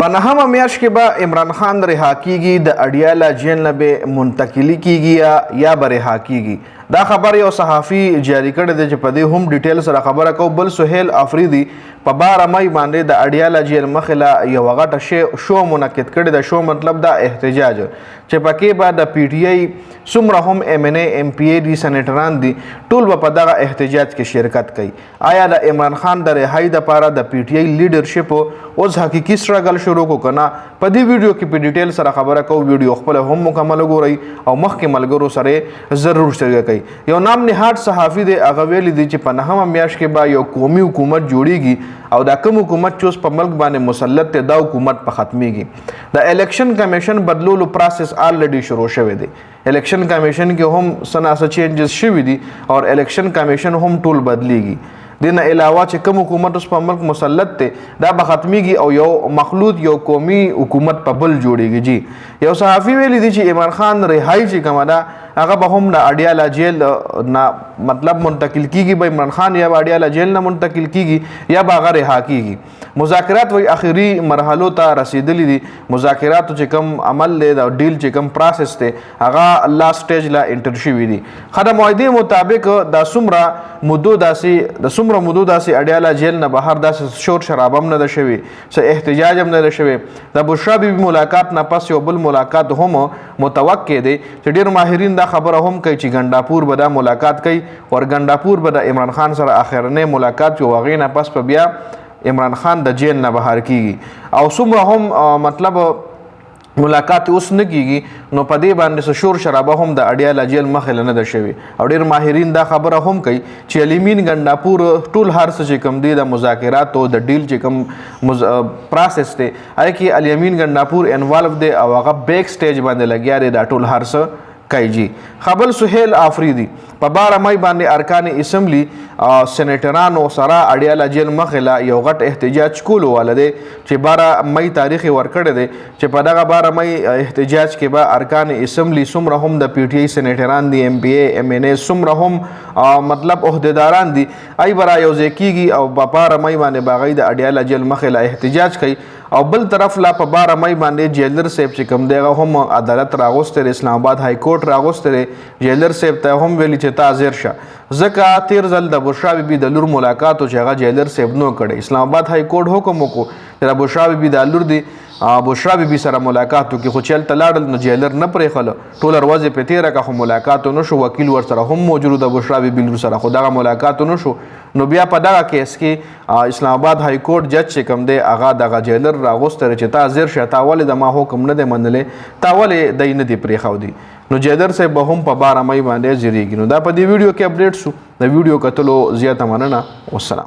په نهمه میاشت کې به عمران خان رها کیږي، د اډیاله جیل نه به منتقلي کیږي یا به رها کیږي. دا خبر یو صحافي جاری کړی دی چې په دې هم ډیټیل سره خبره کو. بل سهیل افریدي په 12 مئی باندې د اډیاله جیل مخې له یو غټه شو منعقد کړی دی. شو مطلب دا احتجاج چې پکې به د پی ټی آی څومره هم ایم ان ای ایم پی ای دي سینیټران دي ټول به په دغه احتجاج کې شرکت کوي. آیا د عمران خان د رهایی دپاره د پی ټی آی لیډرشپ اوس حقیقي سټرګل شروع کو کنه؟ په دې ویډیو کې په ډیټیل سره خبره کو. ویډیو خپل هم مکمل وګورئ او مخکې ملګرو سره ضرور شریک کړئ. یو نام نهاد صحافي دی، هغه ویلي دی چې په نهمه میاشت کې به یو قومي حکومت جوړیږي او دا کوم حکومت چې اوس په ملک باندې مسلط دی دا حکومت په ختمیږي. د الیکشن کمیشن بدلولو پروسس آلریډي شروع شوی دی. الیکشن کمیشن کې هم سناسه چینجز شوي دي او الیکشن کمیشن هم ټول بدلیږي. دین علاوه چې کوم حکومت اوس په ملک مسلط دی دا به ختمیږي او یو مخلوط یو قومي حکومت په بل جوړیږي. جی یو صحافي ویلي دی چې عمران خان رهایی چې کومه ده هغه به هم د اډیاله جیل نه مطلب منتقل کیږي، به عمران خان یا اډیاله جیل نه منتقل کیږي یا به هغه رها کیږي. مذاکرات وی اخیری مرحلو ته رسیدلی دي. مذاکراتو چې کوم عمل دی دا ډیل چې کوم پروسس دی هغه لاست سټیج لا انټر شوی دي. خو د معاهدې مطابق دا څومره مودو داسې اډیاله جیل نه بهر داسې شور شراب هم نه ده شوي، څه احتجاج هم نه ده شوی. د بشرا بیبي ملاقات نه پس یو بل ملاقات هم متوقع دی چې ډېر ماهرین دا خبره هم کوي چې ګنډاپور به دا ملاقات کوي او ګنډاپور به د عمران خان سره اخرنی ملاقات چې هغې نه پس په بیا عمران خان د جیل نه بهر کیږي او څومره هم مطلب ملاقات اوس نه کیږي نو په دې باندې شور شرابه هم د اډیاله جیل مخې نه ده شوي. او ډېر ماهرین دا خبره هم کوي چې الیمین ګنډاپور ټول هر څه چې کوم دی د مذاکراتو د ډیل چې کوم پروسس دی هغه کې الیمین ګنډاپور انوالو دی او هغه بیک سټیج باندې لګیا دی دا ټول هر څه کوي. جی خبر سهیل افریدي په 12 مئی باندې ارکان اسمبلی سینیټرانو سره اډیاله جیل مخې له یو غټ احتجاج کولو واله دی چې 12 مئی تاریخ یې ورکړی دی چې په دغه 12 مئی احتجاج کې به ارکان اسمبلی څومره هم د پی ټی آی سینیټران دي، ایم پی ای ایم ان ای څومره هم مطلب عہدیداران دي ای به را یوځای کیږي او په 12 مئی باندې به هغوی د اډیاله جیل مخې له احتجاج کوي. او بل طرف لا په 12 مئی باندې جیلر صاحب چې کوم دی هغه هم عدالت راغوستی دی، اسلام آباد های کورټ راغوستی دی. جیلر صاحب ته هم ویلي چې تا حاضر شه ځکه تیر ځل د بشرا بیبي د لور ملاقات چې هغه جیلر صاحب نو کړی. اسلام آباد های کورټ حکم وکړو چې د بشرا بیبي د لور دی بشرا بیبي سره ملاقات وکړي خو چې هلته لاړل نو جیلر نه پرېښله، ټوله ورځې پرې تېره کړه خو ملاقات ونه شو. وکیل ورسره هم موجود د بشرا بیبي لور سره خو دغه ملاقات ونه شو. نو بیا په دغه کیس کې اسلام آباد های کورټ جج چې کوم دی هغه دغه جیلر راغوستی چې تا حاضر شه، تا ولې د ما حکم نه دی منلی، تا ولې دی نه دی پرېښودی. نو جیلر صاحب به هم په 12 مئی باندې حاضرېږي. نو دا په دې ویډیو کې اپډیټ شو. د ویډیو کتلو زیاته مننه. والسلام.